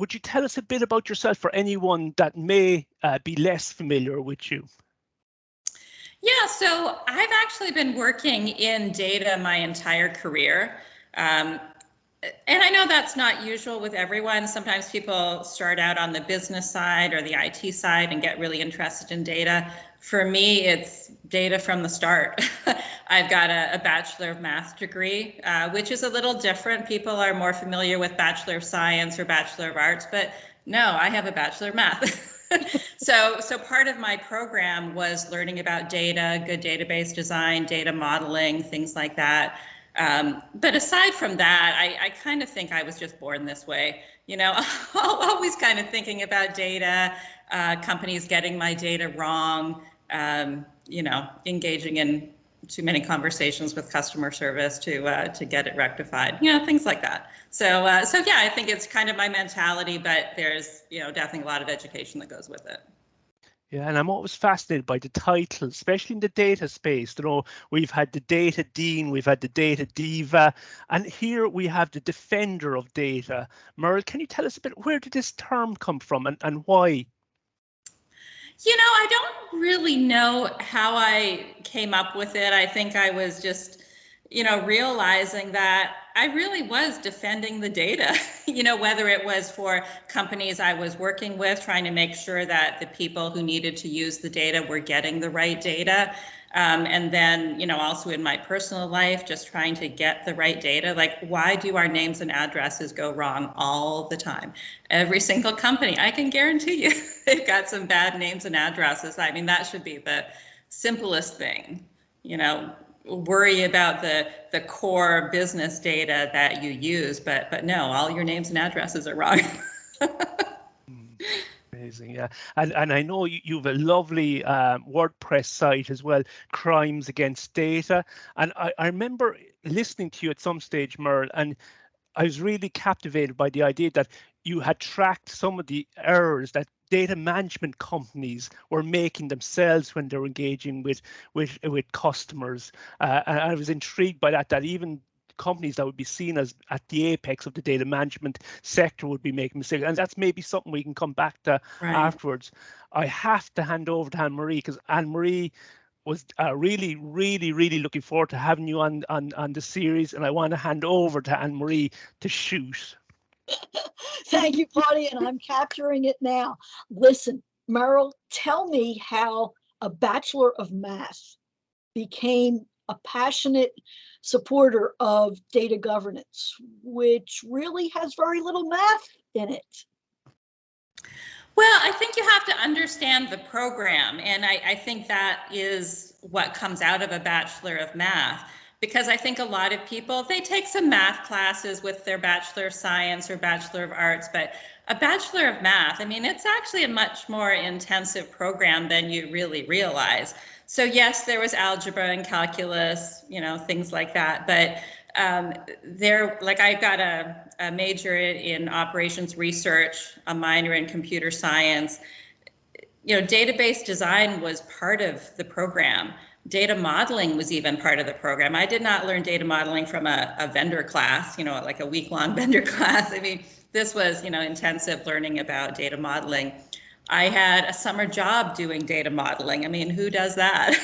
would you tell us a bit about yourself for anyone that may be less familiar with you? Yeah, so I've actually been working in data my entire career. And I know that's not usual with everyone. Sometimes people start out on the business side or the IT side and get really interested in data. For me, it's data from the start. I've got a Bachelor of Math degree, which is a little different. People are more familiar with Bachelor of Science or Bachelor of Arts, but no, I have a Bachelor of Math. So part of my program was learning about data, good database design, data modeling, things like that. But aside from that, I kind of think I was just born this way. You know, always kind of thinking about data, companies getting my data wrong, you know, engaging in too many conversations with customer service to get it rectified, you know, things like that. So yeah, I think it's kind of my mentality, but there's, you know, definitely a lot of education that goes with it. Yeah, and I'm always fascinated by the titles, especially in the data space. You know, we've had the data dean, we've had the data diva, and here we have the defender of data. Merrill, can you tell us a bit, where did this term come from and why? You know, I don't really know how I came up with it. I think I was just, you know, realizing that I really was defending the data, you know, whether it was for companies I was working with, trying to make sure that the people who needed to use the data were getting the right data. And then, you know, also in my personal life, just trying to get the right data. Like, why do our names and addresses go wrong all the time? Every single company, I can guarantee you, they've got some bad names and addresses. I mean, that should be the simplest thing, you know. Worry about the core business data that you use, but no, all your names and addresses are wrong. Amazing, yeah. And I know you have a lovely WordPress site as well, Crimes Against Data. And I remember listening to you at some stage, Merle, and I was really captivated by the idea that you had tracked some of the errors that data management companies were making themselves when they're engaging with customers. And I was intrigued by that even companies that would be seen as at the apex of the data management sector would be making mistakes. And that's maybe something we can come back to afterwards. I have to hand over to Anne-Marie, because Anne-Marie was really looking forward to having you on the series, and I want to hand over to Anne-Marie to shoot. Thank you, Paidi, and I'm capturing it now. Listen, Merrill, tell me how a Bachelor of Math became a passionate supporter of data governance, which really has very little math in it. Well, I think you have to understand the program, and I think that is what comes out of a Bachelor of Math. Because I think a lot of people, they take some math classes with their Bachelor of Science or Bachelor of Arts, but a Bachelor of Math, I mean, it's actually a much more intensive program than you really realize. So yes, there was algebra and calculus, you know, things like that, but like I got a major in operations research, a minor in computer science. You know, database design was part of the program. Data modeling was even part of the program. I did not learn data modeling from a vendor class, you know, like a week-long vendor class. I mean, this was, you know, intensive learning about data modeling. I had a summer job doing data modeling. I mean, who does that?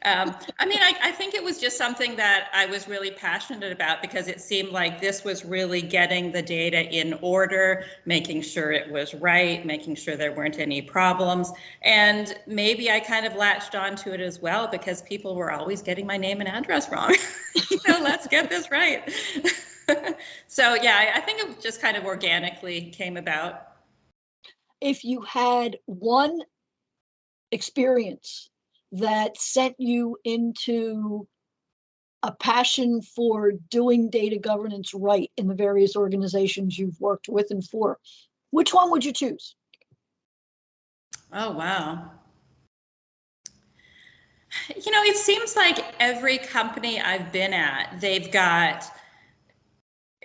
I mean, I think it was just something that I was really passionate about, because it seemed like this was really getting the data in order, making sure it was right, making sure there weren't any problems. And maybe I kind of latched onto it as well, because people were always getting my name and address wrong. You know, let's get this right. So yeah, I think it just kind of organically came about. If you had one experience that sent you into a passion for doing data governance right in the various organizations you've worked with and for, which one would you choose? Oh, wow. You know, it seems like every company I've been at, they've got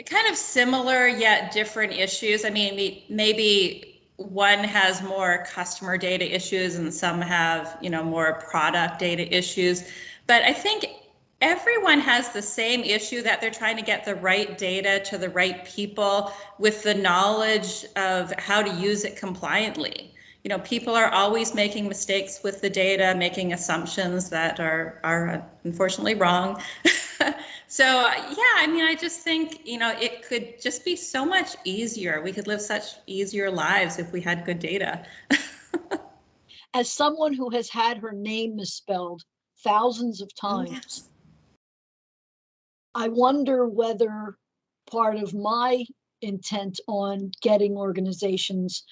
kind of similar yet different issues. I mean, maybe one has more customer data issues and some have, you know, more product data issues. But I think everyone has the same issue, that they're trying to get the right data to the right people with the knowledge of how to use it compliantly. You know, people are always making mistakes with the data, making assumptions that are unfortunately wrong. So yeah, I mean, I just think, you know, it could just be so much easier. We could live such easier lives if we had good data. As someone who has had her name misspelled thousands of Oh, times, yes. I wonder whether part of my intent on getting organizations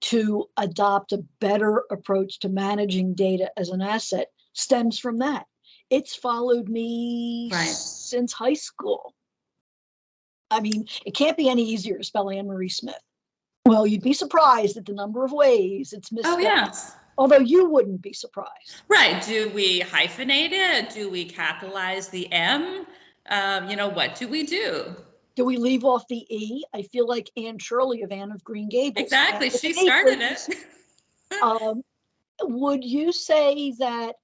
to adopt a better approach to managing data as an asset stems from that. It's followed me Right. since high school. I mean, it can't be any easier to spell Anne-Marie Smith. Well, you'd be surprised at the number of ways it's misspelled. Oh, yes. Although you wouldn't be surprised. Right. Do we hyphenate it? Do we capitalize the M? You know, what do we do? Do we leave off the E? I feel like Anne Shirley of Anne of Green Gables. Exactly. She started it. Would you say that,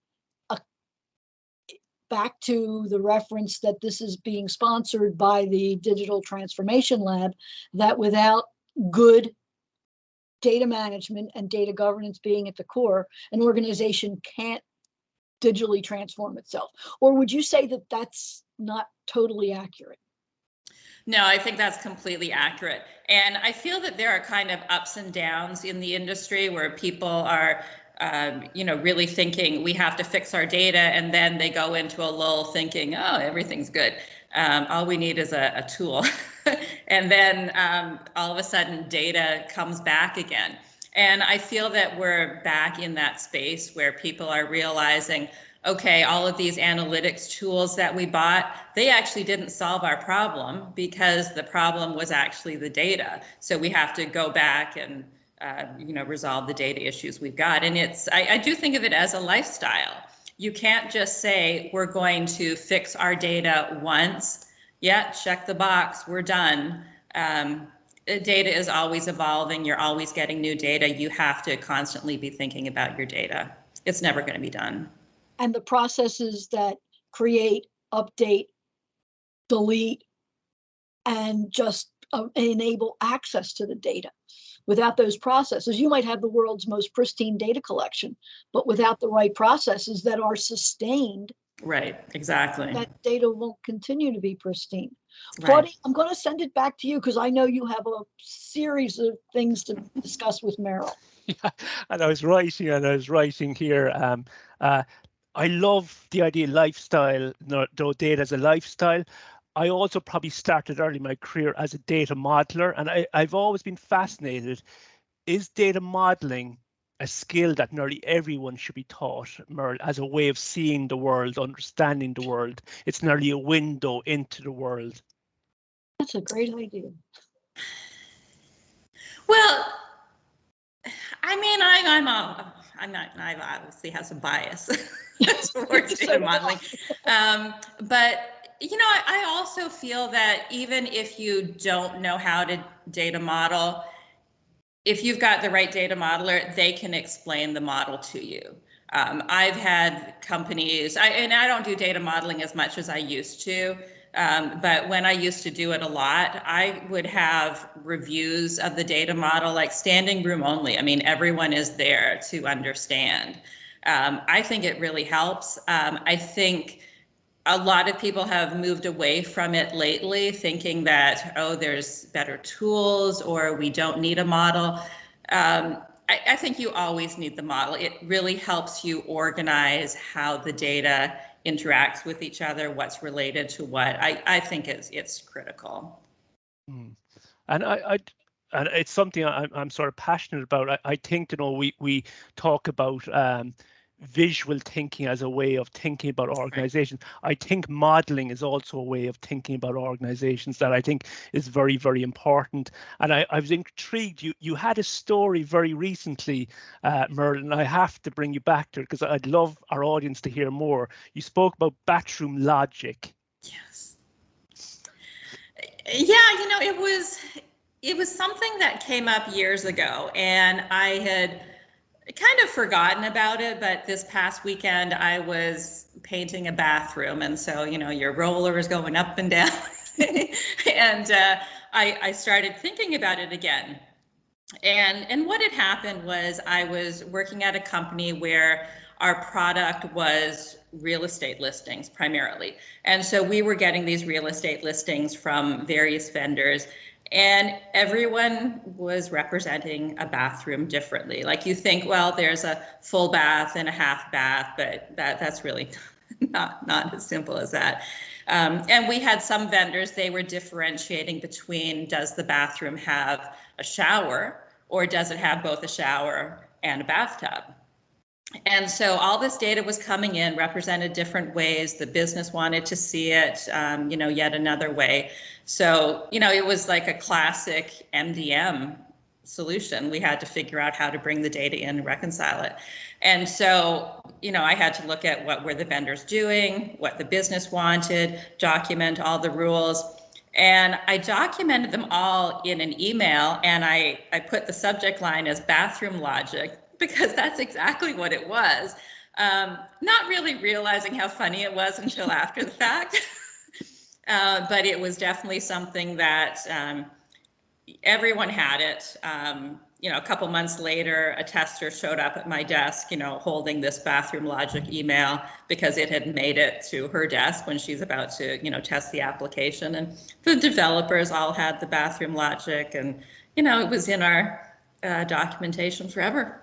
back to the reference that this is being sponsored by the Digital Transformation Lab, that without good data management and data governance being at the core, an organization can't digitally transform itself? Or would you say that that's not totally accurate? No, I think that's completely accurate. And I feel that there are kind of ups and downs in the industry where people are, you know, really thinking we have to fix our data, and then they go into a lull thinking, oh, everything's good. All we need is a tool. And then all of a sudden data comes back again. And I feel that we're back in that space where people are realizing, okay, all of these analytics tools that we bought, they actually didn't solve our problem, because the problem was actually the data. So we have to go back and you know, resolve the data issues we've got. And I do think of it as a lifestyle. You can't just say we're going to fix our data once. Yeah, check the box, we're done. Data is always evolving. You're always getting new data. You have to constantly be thinking about your data. It's never going to be done. And the processes that create, update, delete, and just enable access to the data. Without those processes, you might have the world's most pristine data collection, but without the right processes that are sustained, right, exactly, that data won't continue to be pristine. right. Paidi, I'm going to send it back to you because I know you have a series of things to discuss with Merrill. Yeah, and I was writing here. I love the idea of lifestyle, though data as a lifestyle. I also probably started early in my career as a data modeler, and I've always been fascinated. Is data modeling a skill that nearly everyone should be taught, Merle, as a way of seeing the world, understanding the world? It's nearly a window into the world. That's a great idea. Well, I mean, I obviously have some bias towards data modeling, but you know, I also feel that even if you don't know how to data model, if you've got the right data modeler, they can explain the model to you. I've had companies, and I don't do data modeling as much as I used to, but when I used to do it a lot, I would have reviews of the data model, like standing room only. I mean, everyone is there to understand. I think it really helps. I think a lot of people have moved away from it lately, thinking that, oh, there's better tools or we don't need a model. I think you always need the model. It really helps you organize how the data interacts with each other, what's related to what. I think it's critical. And and it's something I'm sort of passionate about. I think, you know, we talk about visual thinking as a way of thinking about organizations. Right. I think modeling is also a way of thinking about organizations that I think is very, very important. And I was intrigued. You had a story very recently, Merlin, and I have to bring you back to it because I'd love our audience to hear more. You spoke about bathroom logic. Yes. Yeah, you know, it was something that came up years ago, and I had, kind of forgotten about it, but this past weekend I was painting a bathroom, and so your roller is going up and down, and I started thinking about it again. And what had happened was I was working at a company where our product was real estate listings primarily, and so we were getting these real estate listings from various vendors. And everyone was representing a bathroom differently. Like you think, well, there's a full bath and a half bath, but that's really not as simple as that. And we had some vendors, they were differentiating between, does the bathroom have a shower or does it have both a shower and a bathtub? And so all this data was coming in, represented different ways. The business wanted to see it, yet another way. So, it was like a classic MDM solution. We had to figure out how to bring the data in and reconcile it. And so, I had to look at what were the vendors doing, what the business wanted, document all the rules. And I documented them all in an email, and I put the subject line as bathroom logic, because that's exactly what it was. Not really realizing how funny it was until after the fact. But it was definitely something that everyone had it. A couple months later, a tester showed up at my desk, holding this bathroom logic email because it had made it to her desk when she's about to, test the application. And the developers all had the bathroom logic, and, it was in our documentation forever.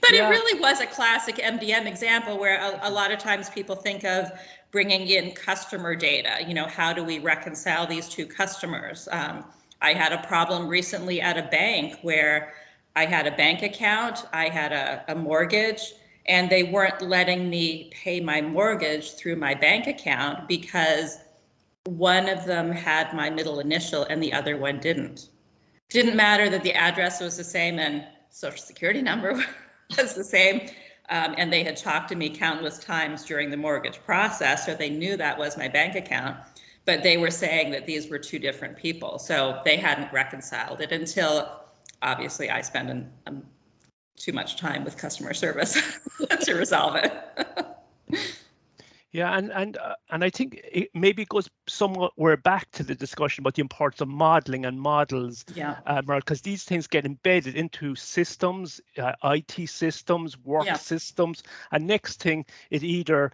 But it really was a classic MDM example where a lot of times people think of bringing in customer data. How do we reconcile these two customers? I had a problem recently at a bank where I had a bank account, I had a mortgage, and they weren't letting me pay my mortgage through my bank account because one of them had my middle initial and the other one didn't. Didn't matter that the address was the same and social security number was the same. And they had talked to me countless times during the mortgage process, so they knew that was my bank account. But they were saying that these were two different people. So they hadn't reconciled it until obviously I spent too much time with customer service to resolve it. Yeah, and I think maybe it goes somewhat, we're back to the discussion about the importance of modeling and models, because these things get embedded into systems, IT systems, work systems, and next thing, it either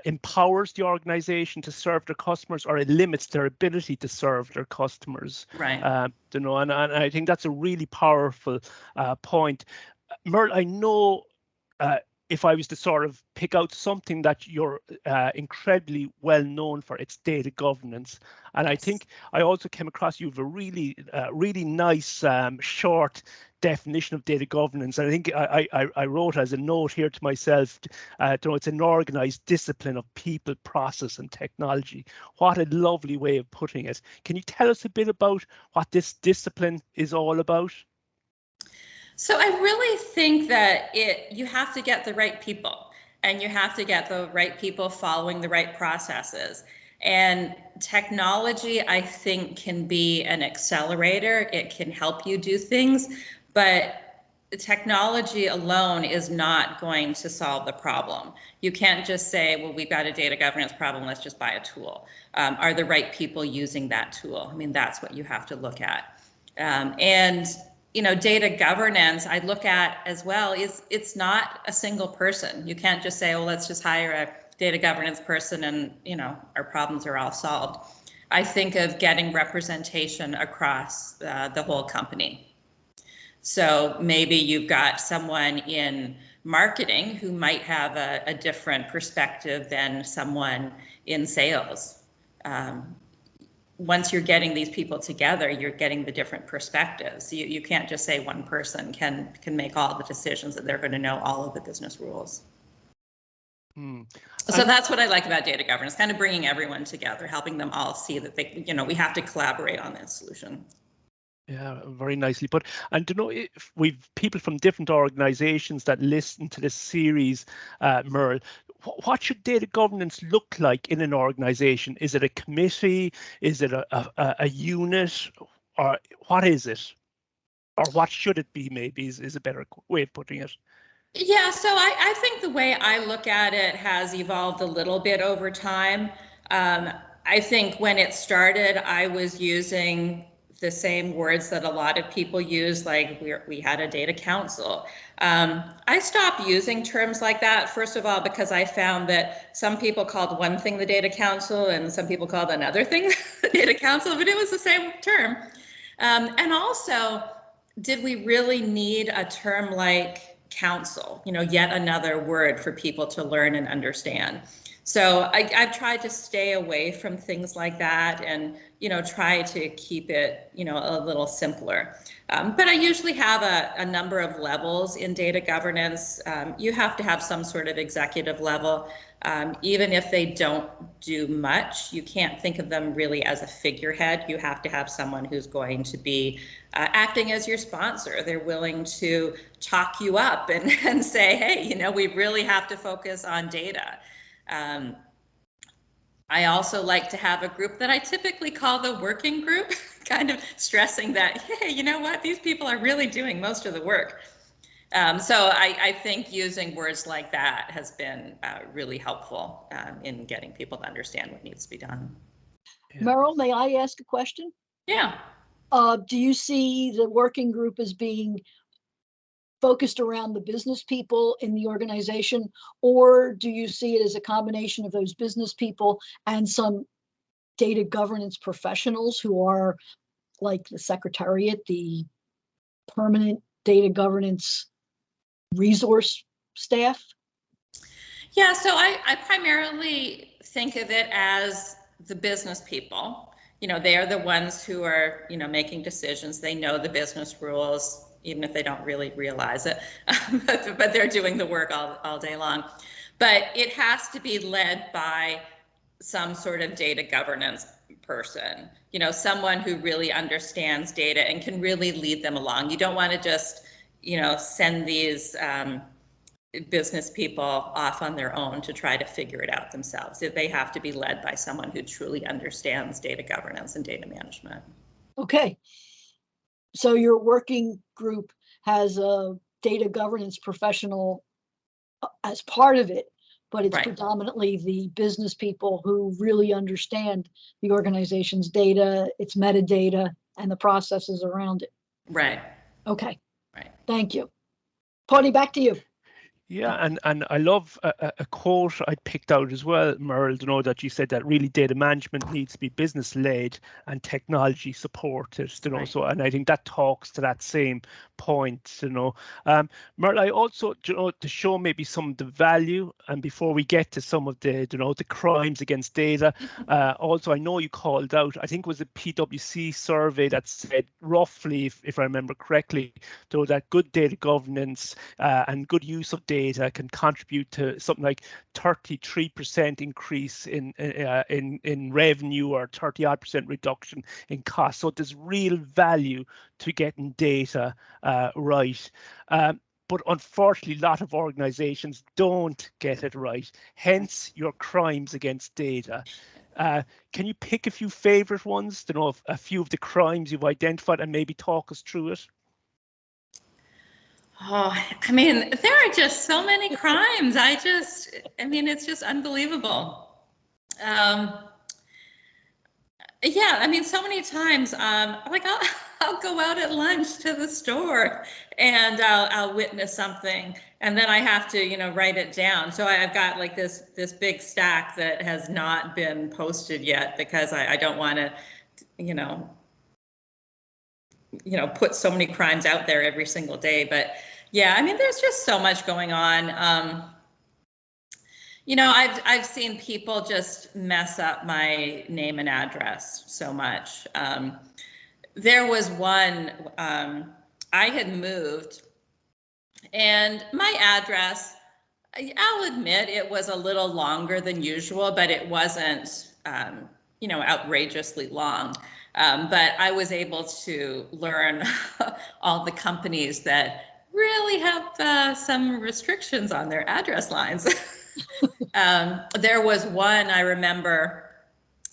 empowers the organization to serve their customers or it limits their ability to serve their customers. Right. And I think that's a really powerful point. Merle, I know if I was to sort of pick out something that you're incredibly well known for, it's data governance. And I think I also came across, you have a really, really nice short definition of data governance. And I think I wrote as a note here to myself, it's an organized discipline of people, process, and technology. What a lovely way of putting it. Can you tell us a bit about what this discipline is all about? So I really think that you have to get the right people, and you have to get the right people following the right processes. And technology, I think, can be an accelerator. It can help you do things, but technology alone is not going to solve the problem. You can't just say, well, we've got a data governance problem, let's just buy a tool. Are the right people using that tool? I mean, that's what you have to look at. Data governance, I look at as well, it's not a single person. You can't just say, well, let's just hire a data governance person and, our problems are all solved. I think of getting representation across the whole company. So maybe you've got someone in marketing who might have a different perspective than someone in sales. Once you're getting these people together, you're getting the different perspectives. You can't just say one person can make all the decisions, that they're going to know all of the business rules. So that's what I like about data governance, kind of bringing everyone together, helping them all see that we have to collaborate on this solution. Yeah, very nicely put. And if we've people from different organizations that listen to this series, Merle, what should data governance look like in an organization? Is it a committee? Is it a unit? Or what is it? or what should it be, maybe is a better way of putting it. Yeah, so I think the way I look at it has evolved a little bit over time. I think when it started, I was using the same words that a lot of people use, like we had a data council. I stopped using terms like that, first of all, because I found that some people called one thing the data council and some people called another thing the data council, but it was the same term. And also, did we really need a term like council, yet another word for people to learn and understand? So I've tried to stay away from things like that and, try to keep it, a little simpler. But I usually have a number of levels in data governance. You have to have some sort of executive level. Even if they don't do much, you can't think of them really as a figurehead. You have to have someone who's going to be acting as your sponsor. They're willing to talk you up and say, hey, we really have to focus on data. I also like to have a group that I typically call the working group, kind of stressing that, hey, you know what, these people are really doing most of the work. So I think using words like that has been really helpful in getting people to understand what needs to be done. Yeah. Merrill, may I ask a question? Yeah. Do you see the working group as being focused around the business people in the organization, or do you see it as a combination of those business people and some data governance professionals who are like the secretariat, the permanent data governance resource staff? Yeah, so I primarily think of it as the business people. They are the ones who are, making decisions. They know the business rules, even if they don't really realize it, but they're doing the work all day long. But it has to be led by some sort of data governance person, someone who really understands data and can really lead them along. You don't want to just, send these business people off on their own to try to figure it out themselves. They have to be led by someone who truly understands data governance and data management. Okay. So your working group has a data governance professional as part of it, but it's Right. predominantly the business people who really understand the organization's data, its metadata, and the processes around it. Right. Okay. Right. Thank you. Paidi, back to you. Yeah, and I love a quote I picked out as well, Merle, that you said that really data management needs to be business led and technology supported, Right. so, and I think that talks to that same point, Merle, I also, to show maybe some of the value, and before we get to some of the, the crimes against data, also, I know you called out, I think it was a PwC survey that said roughly, if I remember correctly, that good data governance and good use of data can contribute to something like 33% increase in revenue or 30-odd% reduction in cost. So there's real value to getting data right. But unfortunately, a lot of organizations don't get it right. Hence your crimes against data. Can you pick a few favorite ones, a few of the crimes you've identified, and maybe talk us through it? Oh, there are just so many crimes. It's just unbelievable. Yeah, so many times, I'll go out at lunch to the store and I'll witness something, and then I have to, write it down. So I've got like this big stack that has not been posted yet because I don't want to, put so many crimes out there every single day. But yeah, there's just so much going on. I've seen people just mess up my name and address so much. There was one, I had moved, and my address, I'll admit it was a little longer than usual, but it wasn't, outrageously long. But I was able to learn all the companies that really have some restrictions on their address lines. There was one I remember,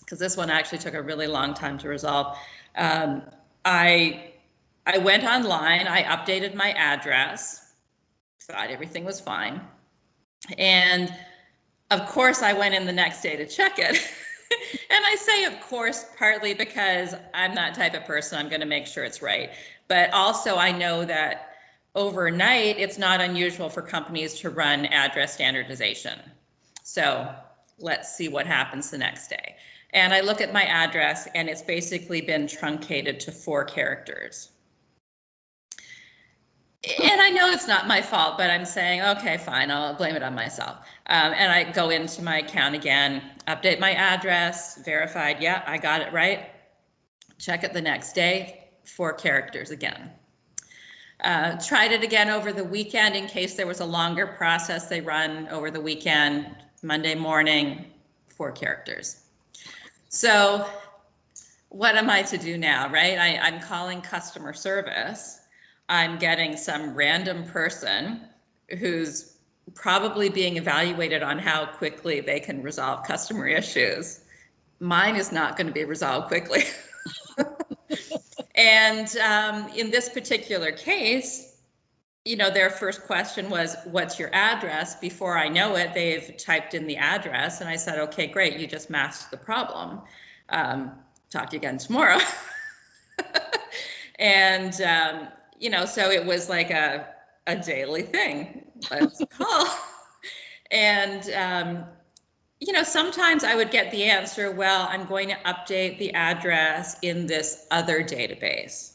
because this one actually took a really long time to resolve. I I went online, I updated my address, thought everything was fine. And of course, I went in the next day to check it. And I say, of course, partly because I'm that type of person, I'm going to make sure it's right. But also, I know that overnight, it's not unusual for companies to run address standardization. So let's see what happens the next day. And I look at my address, and it's basically been truncated to 4 characters. And I know it's not my fault, but I'm saying, okay, fine, I'll blame it on myself. And I go into my account again, update my address, verified, yeah, I got it right. Check it the next day, 4 characters again. Tried it again over the weekend in case there was a longer process they run over the weekend, Monday morning, 4 characters. So what am I to do now, right? I'm calling customer service. I'm getting some random person who's probably being evaluated on how quickly they can resolve customer issues. Mine is not going to be resolved quickly. And in this particular case, you know, their first question was, what's your address? Before I know it, they've typed in the address. And I said, okay, great, you just masked the problem. Talk to you again tomorrow. And, you know, so it was like a daily thing. Let's call. And, you know, sometimes I would get the answer, well, I'm going to update the address in this other database,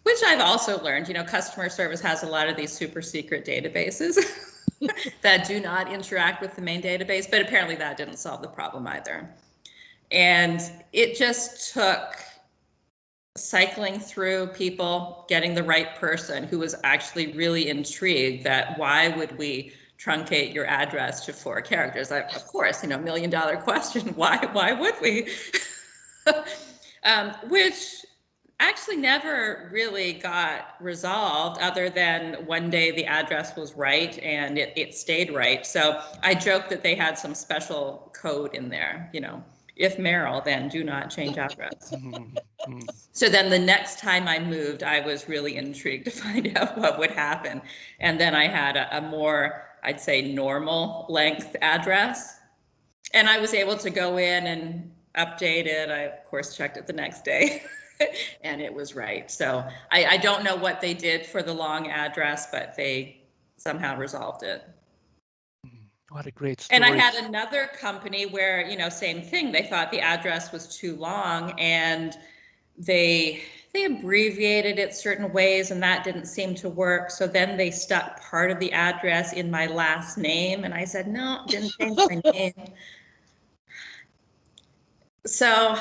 which I've also learned, you know, customer service has a lot of these super secret databases that do not interact with the main database, but apparently that didn't solve the problem either. And it just took cycling through people, getting the right person who was actually really intrigued that why would we truncate your address to 4 characters? Of course, you know, $1 million question, why would we? Which actually never really got resolved, other than one day the address was right and it stayed right. So I joked that they had some special code in there, you know, if Merrill, then do not change address. So then the next time I moved, I was really intrigued to find out what would happen. And then I had a more, I'd say, normal length address. And I was able to go in and update it. I, of course, checked it the next day and it was right. So I don't know what they did for the long address, but they somehow resolved it. What a great story. And I had another company where, you know, same thing. They thought the address was too long and they abbreviated it certain ways and that didn't seem to work. So then they stuck part of the address in my last name. And I said, no, didn't change my name. So,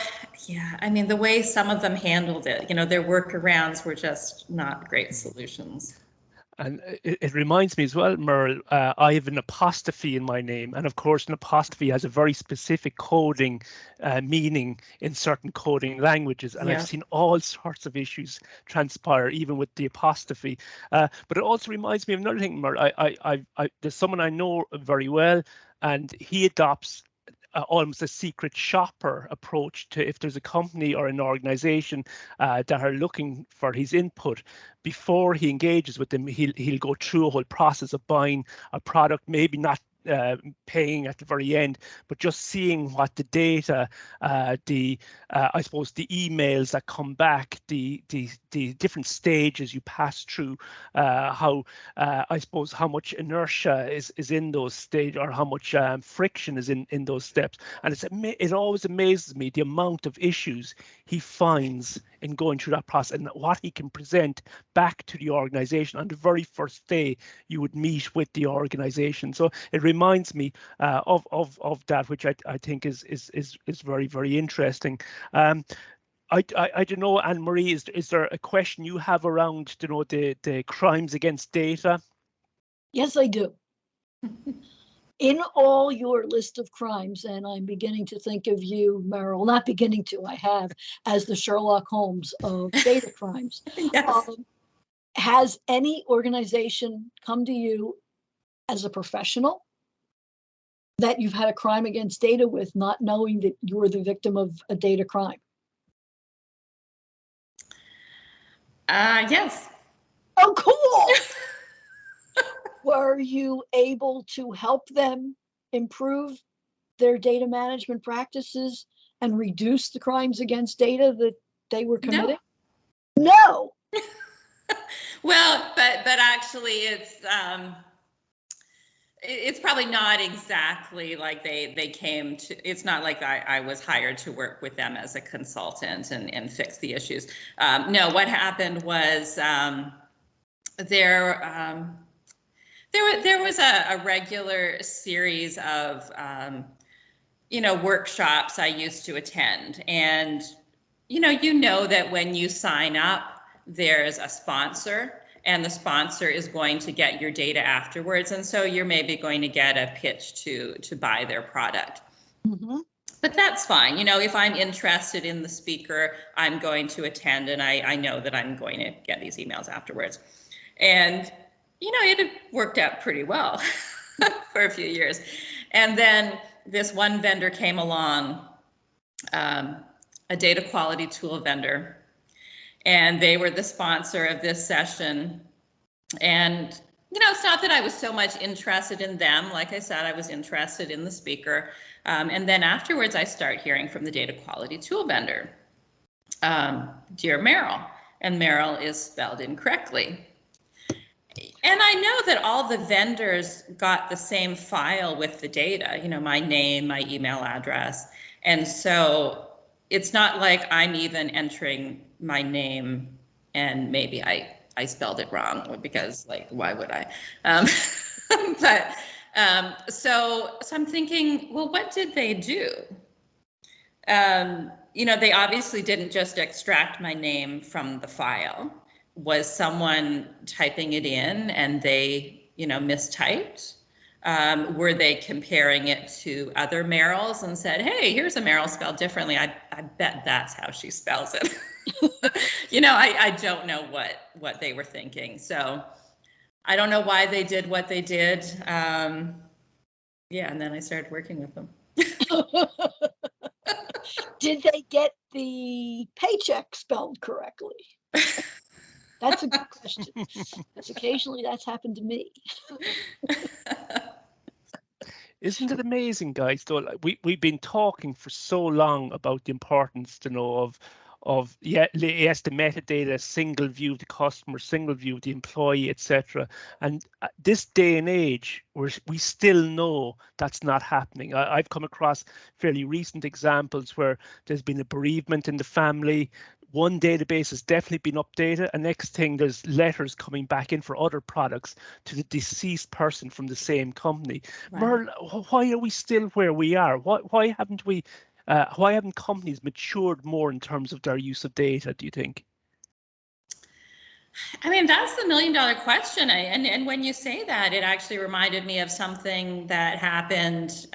yeah, I mean, the way some of them handled it, you know, their workarounds were just not great solutions. And it reminds me as well, Merrill, I have an apostrophe in my name. And of course, an apostrophe has a very specific coding meaning in certain coding languages. And I've seen all sorts of issues transpire, even with the apostrophe. But it also reminds me of another thing, Merrill. There's someone I know very well, and he adopts almost a secret shopper approach to if there's a company or an organization that are looking for his input. Before he engages with them, he'll go through a whole process of buying a product, maybe not paying at the very end, but just seeing what the data, I suppose the emails that come back, the different stages you pass through, how I suppose how much inertia is in those stages, or how much friction is in those steps. And it always amazes me the amount of issues he finds in going through that process and what he can present back to the organization on the very first day you would meet with the organization. So it reminds me of that, which I think is very, very interesting. I don't know, Anne-Marie, is there a question you have around, you know, the crimes against data? Yes, I do. In all your list of crimes, and I'm beginning to think of you, Merrill, not beginning to, I have, as the Sherlock Holmes of data crimes. Yes. Has any organization come to you as a professional that you've had a crime against data with, not knowing that you were the victim of a data crime? Yes. Oh, cool. Were you able to help them improve their data management practices and reduce the crimes against data that they were committing? No. Well, but actually, it's probably not exactly like they came to. It's not like I was hired to work with them as a consultant and fix the issues. No, what happened was there. There was a regular series of workshops I used to attend, and you know that when you sign up, there's a sponsor, and the sponsor is going to get your data afterwards, and so you're maybe going to get a pitch to buy their product. Mm-hmm. But that's fine. If I'm interested in the speaker, I'm going to attend, and I know that I'm going to get these emails afterwards. And it had worked out pretty well for a few years. And then this one vendor came along, a data quality tool vendor, and they were the sponsor of this session. And it's not that I was so much interested in them. Like I said, I was interested in the speaker. And then afterwards, I start hearing from the data quality tool vendor, Dear Merrill, and Merrill is spelled incorrectly. And I know that all the vendors got the same file with the data, my name, my email address. And so it's not like I'm even entering my name and maybe I spelled it wrong, because why would I? So I'm thinking, well, what did they do? They obviously didn't just extract my name from the file. Was someone typing it in and they, mistyped? Were they comparing it to other Merrills and said, hey, here's a Merrill spelled differently. I bet that's how she spells it. I don't know what they were thinking. So I don't know why they did what they did. And then I started working with them. Did they get the paycheck spelled correctly? That's a good question, because occasionally that's happened to me. Isn't it amazing, guys? Though we've been talking for so long about the importance to know of the metadata, single view of the customer, single view of the employee, etc. And this day and age, we still know that's not happening. I've come across fairly recent examples where there's been a bereavement in the family. One database has definitely been updated, and next thing there's letters coming back in for other products to the deceased person from the same company. Right. Merle, why are we still where we are? Why haven't companies matured more in terms of their use of data, do you think? I mean, that's the $1 million question. And when you say that, it actually reminded me of something that happened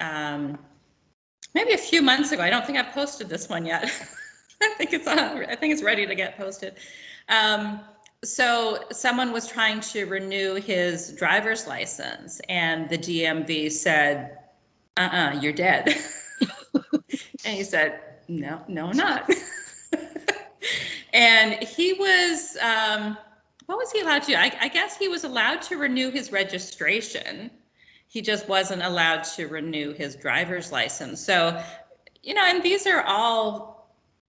maybe a few months ago. I don't think I've posted this one yet. I think it's ready to get posted. So someone was trying to renew his driver's license, and the DMV said, you're dead. And he said, no, I'm not. And he was, what was he allowed to do? I guess he was allowed to renew his registration. He just wasn't allowed to renew his driver's license. So, and these are all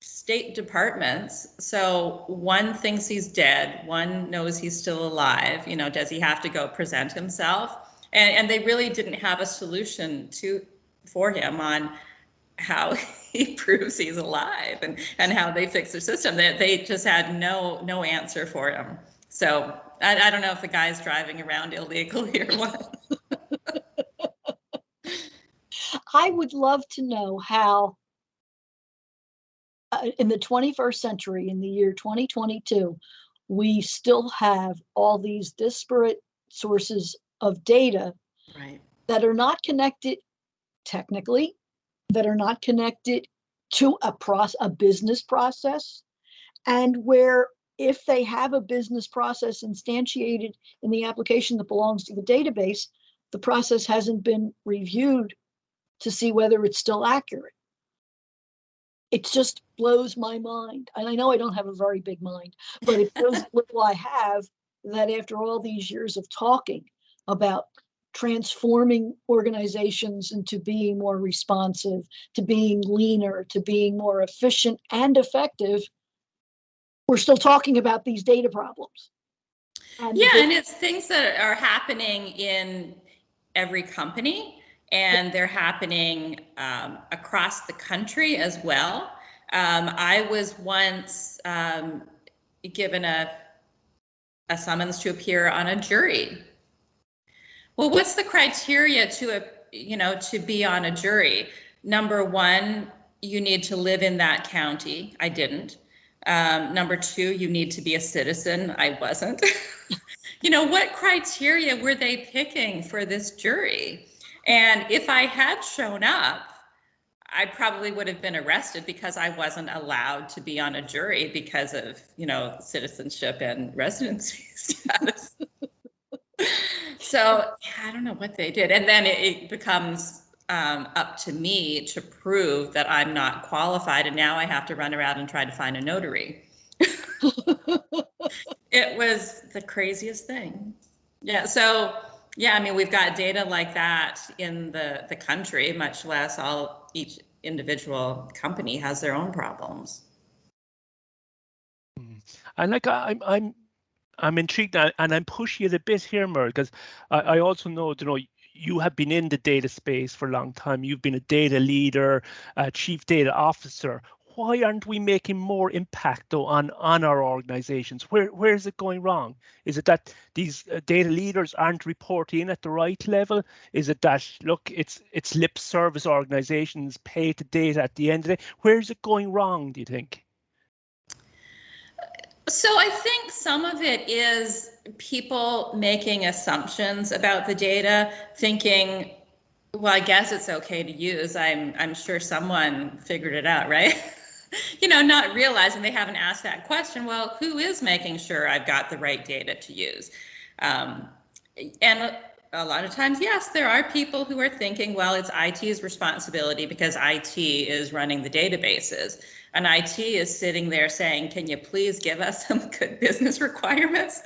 state departments. So one thinks he's dead, one knows he's still alive. Does he have to go present himself? And they really didn't have a solution for him on how he proves he's alive and how they fix their system. They just had no answer for him. So I don't know if the guy's driving around illegally or what. I would love to know how in the 21st century, in the year 2022, we still have all these disparate sources of data, right, that are not connected technically, that are not connected to a business process, and where if they have a business process instantiated in the application that belongs to the database, the process hasn't been reviewed to see whether it's still accurate. it just blows my mind. And I know I don't have a very big mind, but it blows little I have, that after all these years of talking about transforming organizations into being more responsive, to being leaner, to being more efficient and effective, we're still talking about these data problems. And it's things that are happening in every company, and they're happening across the country as well. I was once given a summons to appear on a jury. Well, what's the criteria to be on a jury? Number one, you need to live in that county. I didn't. Number two, you need to be a citizen. I wasn't. What criteria were they picking for this jury? And if I had shown up, I probably would have been arrested because I wasn't allowed to be on a jury because of, citizenship and residency status. So I don't know what they did. And then it becomes up to me to prove that I'm not qualified. And now I have to run around and try to find a notary. It was the craziest thing. Yeah. So, we've got data like that in the country, much less each individual company has their own problems. And I'm intrigued, and I'm pushing it a bit here, Merle, because I also know, you have been in the data space for a long time. You've been a data leader, a chief data officer. Why aren't we making more impact, though, on our organizations? Where is it going wrong? Is it that these data leaders aren't reporting at the right level? Is it that, look, it's lip service organizations pay the data at the end of the day? Where is it going wrong, do you think? So I think some of it is people making assumptions about the data, thinking, well, I guess it's okay to use. I'm sure someone figured it out, right? Not realizing they haven't asked that question. Well, who is making sure I've got the right data to use? And a lot of times, yes, there are people who are thinking, well, it's IT's responsibility because IT is running the databases. And IT is sitting there saying, can you please give us some good business requirements?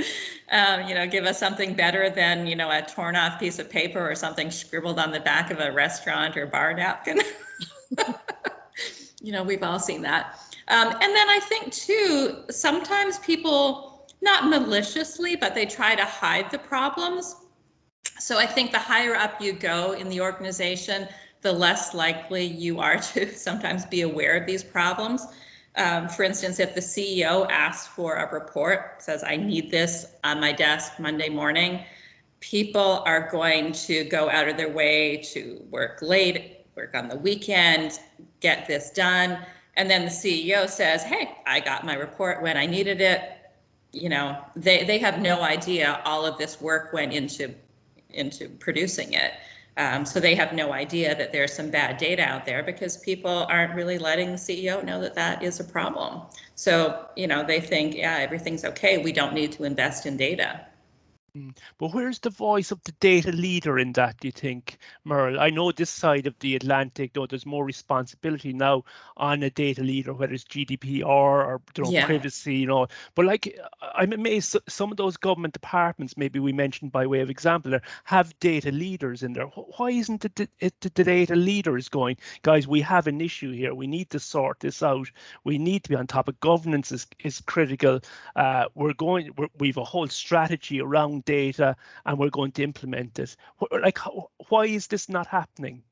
Give us something better than, a torn off piece of paper or something scribbled on the back of a restaurant or bar napkin. We've all seen that. And then I think too, sometimes people, not maliciously, but they try to hide the problems. So I think the higher up you go in the organization, the less likely you are to sometimes be aware of these problems. For instance, if the CEO asks for a report, says, I need this on my desk Monday morning, people are going to go out of their way to work late, work on the weekend, get this done. And then the CEO says, hey, I got my report when I needed it. They have no idea all of this work went into producing it. So they have no idea that there's some bad data out there because people aren't really letting the CEO know that is a problem. So, they think, yeah, everything's okay. We don't need to invest in data. But where's the voice of the data leader in that, do you think, Merle? I know this side of the Atlantic, though, there's more responsibility now on a data leader, whether it's GDPR or privacy, But I'm amazed some of those government departments, maybe we mentioned by way of example, have data leaders in there. Why isn't the data leaders going, guys, we have an issue here. We need to sort this out. We need to be on top of governance is critical. We've a whole strategy around data and we're going to implement it. Why is this not happening?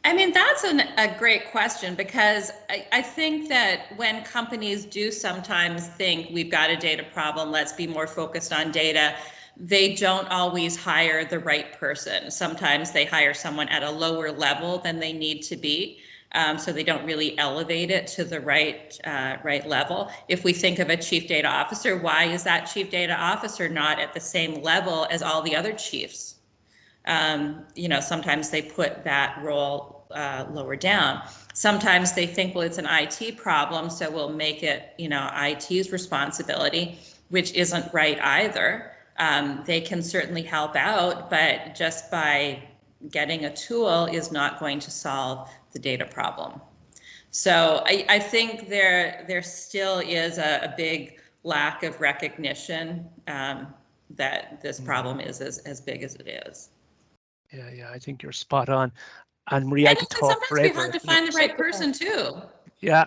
That's a great question, because I think that when companies do sometimes think we've got a data problem, let's be more focused on data, they don't always hire the right person. Sometimes they hire someone at a lower level than they need to be. So they don't really elevate it to the right level. If we think of a chief data officer, why is that chief data officer not at the same level as all the other chiefs? Sometimes they put that role lower down. Sometimes they think, well, it's an IT problem, so we'll make it, IT's responsibility, which isn't right either. They can certainly help out, but just by getting a tool is not going to solve the data problem. So I think there still is a big lack of recognition that this problem is as big as it is. Yeah, I think you're spot on. And Marie, I And could it can talk sometimes be forever. hard to find the right person too. Yeah,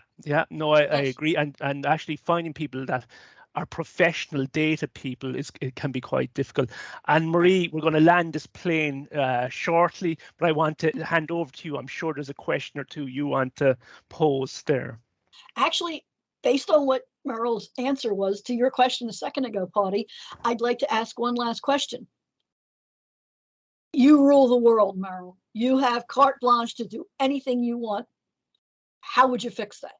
no, I agree. And actually finding people that are professional data people it can be quite difficult. And Marie, we're going to land this plane shortly, but I want to hand over to you. I'm sure there's a question or two you want to pose there. Actually, based on what Merrill's answer was to your question a second ago, Paidi, I'd like to ask one last question. You rule the world, Merrill. You have carte blanche to do anything you want. How would you fix that?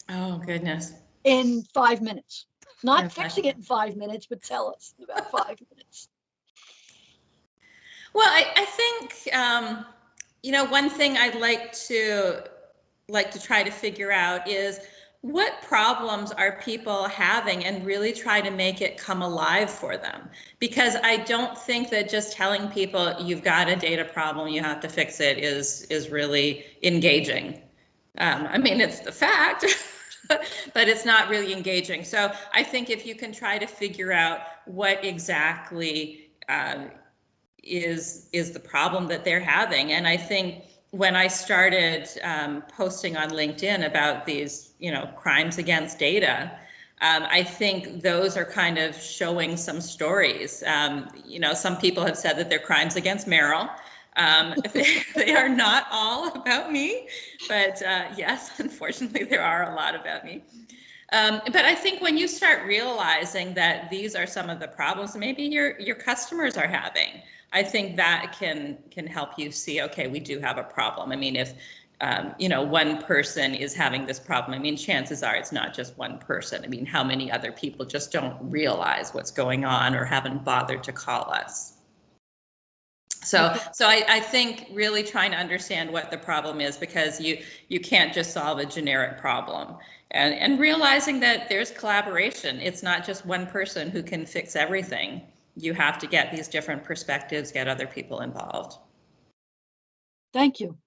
Oh, goodness. In 5 minutes. Not fixing it in 5 minutes, but tell us in about 5 minutes. Well, I think, one thing I'd like to try to figure out is what problems are people having and really try to make it come alive for them. Because I don't think that just telling people you've got a data problem, you have to fix it is really engaging. I mean, it's the fact, but it's not really engaging. So I think if you can try to figure out what exactly is the problem that they're having. And I think when I started posting on LinkedIn about these, crimes against data, I think those are kind of showing some stories. Some people have said that they're crimes against Merrill. They are not all about me, but yes, unfortunately, there are a lot about me. But I think when you start realizing that these are some of the problems maybe your customers are having, I think that can help you see, okay, we do have a problem. I mean, if one person is having this problem, I mean, chances are it's not just one person. I mean, how many other people just don't realize what's going on or haven't bothered to call us? So I think really trying to understand what the problem is, because you can't just solve a generic problem, and realizing that there's collaboration. It's not just one person who can fix everything. You have to get these different perspectives, get other people involved. Thank you.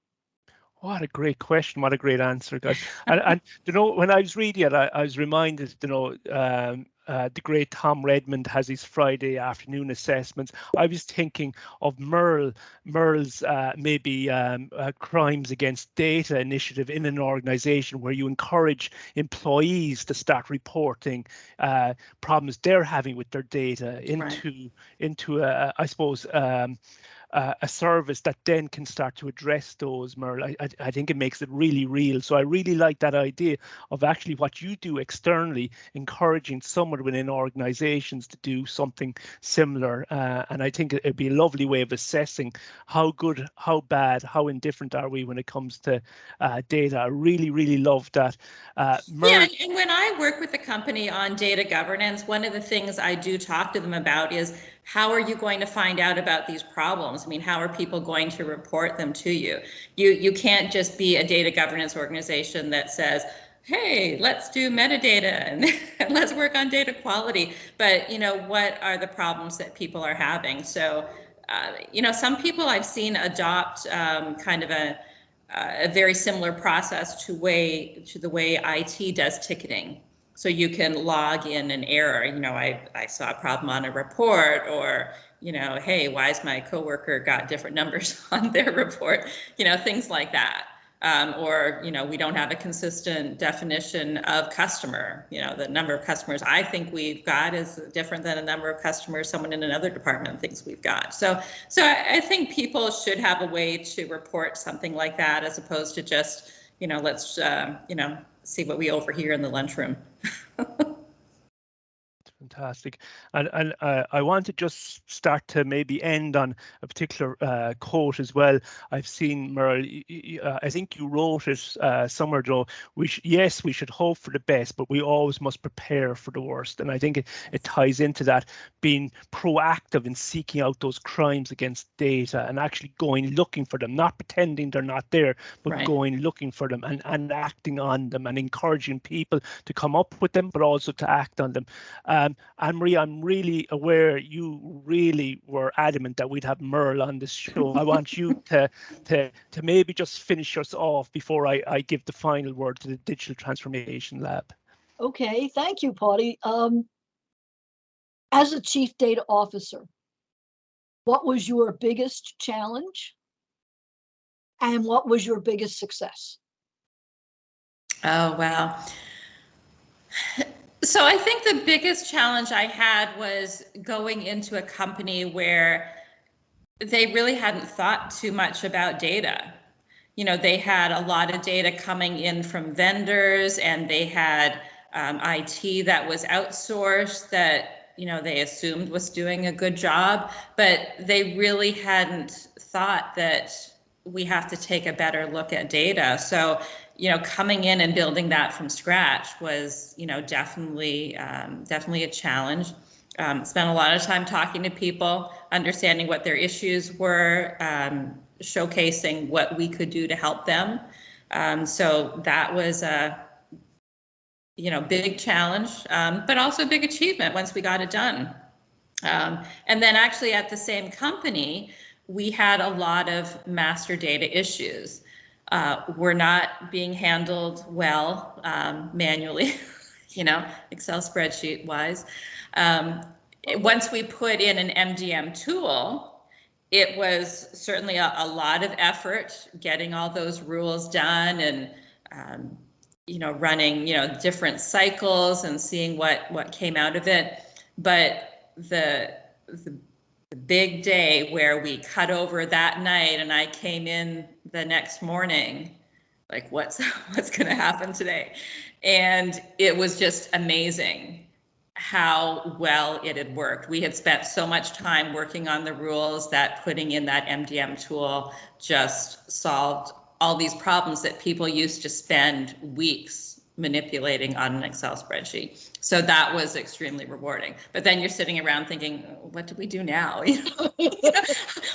What a great question. What a great answer, guys. and when I was reading it, I was reminded, the great Tom Redmond has his Friday afternoon assessments. I was thinking of Merrill's maybe crimes against data initiative in an organization where you encourage employees to start reporting problems they're having with their data into I suppose, a service that then can start to address those, Merrill. I think it makes it really real. So I really like that idea of actually what you do externally, encouraging someone within organizations to do something similar. And I think it'd be a lovely way of assessing how good, how bad, how indifferent are we when it comes to data. I really, really love that. Yeah, and when I work with a company on data governance, one of the things I do talk to them about is, how are you going to find out about these problems? I mean, how are people going to report them to you? You can't just be a data governance organization that says, hey, let's do metadata and let's work on data quality. But, what are the problems that people are having? So, some people I've seen adopt kind of a very similar process to the way IT does ticketing. So you can log in an error. I saw a problem on a report, or, hey, why is my coworker got different numbers on their report? Things like that. Or, we don't have a consistent definition of customer. The number of customers I think we've got is different than a number of customers someone in another department thinks we've got. So I think people should have a way to report something like that, as opposed to just, let's, see what we overhear in the lunchroom. Fantastic. And I want to just start to maybe end on a particular quote as well. I've seen, Merrill, I think you wrote it somewhere, Joe. Yes, we should hope for the best, but we always must prepare for the worst. And I think it ties into that, being proactive in seeking out those crimes against data and actually going looking for them, not pretending they're not there, but going looking for them and acting on them, and encouraging people to come up with them, but also to act on them. Anne-Marie, I'm really aware you really were adamant that we'd have Merrill on this show. I want you to maybe just finish us off before I give the final word to the Digital Transformation Lab. Okay, thank you, Paidi. As a Chief Data Officer, what was your biggest challenge? And what was your biggest success? Oh, wow. So I think the biggest challenge I had was going into a company where they really hadn't thought too much about data. You know, they had a lot of data coming in from vendors, and they had IT that was outsourced that, you know, they assumed was doing a good job, but they really hadn't thought that we have to take a better look at data. So, you know, coming in and building that from scratch was, you know, definitely a challenge. Spent a lot of time talking to people, understanding what their issues were, showcasing what we could do to help them. So that was a, you know, big challenge, but also a big achievement once we got it done. And then actually at the same company, we had a lot of master data issues. Were not being handled well manually, you know, Excel spreadsheet wise. Once we put in an MDM tool, it was certainly a lot of effort getting all those rules done, and you know, running, you know, different cycles and seeing what came out of it. But the big day where we cut over that night and I came in the next morning, like, what's going to happen today? And it was just amazing how well it had worked. We had spent so much time working on the rules that putting in that MDM tool just solved all these problems that people used to spend weeks manipulating on an Excel spreadsheet. So that was extremely rewarding. But then you're sitting around thinking, what do we do now? You know,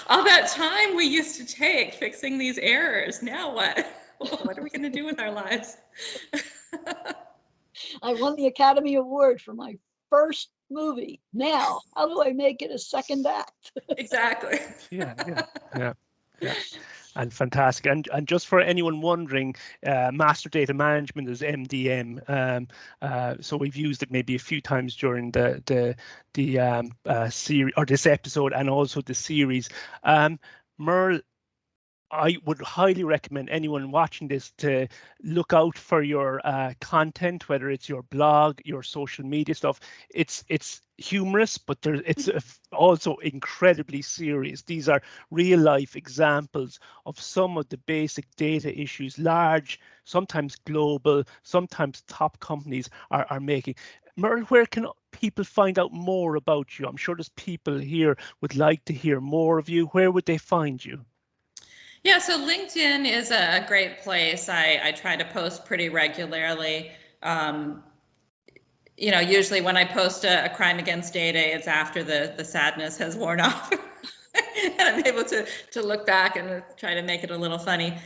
all that time we used to take fixing these errors. Now what? What are we going to do with our lives? I won the Academy Award for my first movie. Now, how do I make it a second act? Exactly. Yeah. And fantastic. And just for anyone wondering, master data management is MDM. So we've used it maybe a few times during the series, or this episode, and also the series. Merle, I would highly recommend anyone watching this to look out for your content, whether it's your blog, your social media stuff. It's humorous, but it's also incredibly serious. These are real life examples of some of the basic data issues large, sometimes global, sometimes top companies are making. Merle, where can people find out more about you? I'm sure there's people here would like to hear more of you. Where would they find you? Yeah, so LinkedIn is a great place. I try to post pretty regularly. You know, usually when I post a crime against data, it's after the sadness has worn off. And I'm able to look back and try to make it a little funny.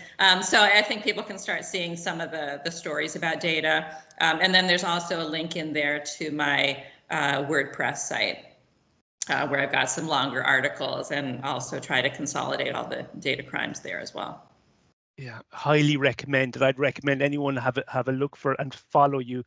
So I think people can start seeing some of the stories about data. And then there's also a link in there to my WordPress site, where I've got some longer articles, and also try to consolidate all the data crimes there as well. Yeah, highly recommended. I'd recommend anyone have a look for and follow you,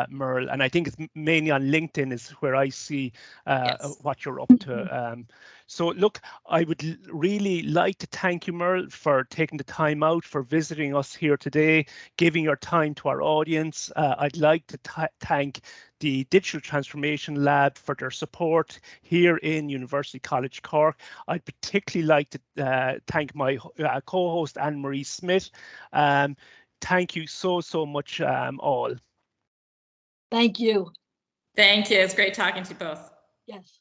Merle. And I think it's mainly on LinkedIn is where I see Yes. what you're up to. So look, I would really like to thank you, Merle, for taking the time out, for visiting us here today, giving your time to our audience. I'd like to thank the Digital Transformation Lab for their support here in University College Cork. I'd particularly like to thank my co-host Anne-Marie Smith. Thank you so much, all. Thank you. Thank you. It's great talking to you both. Yes.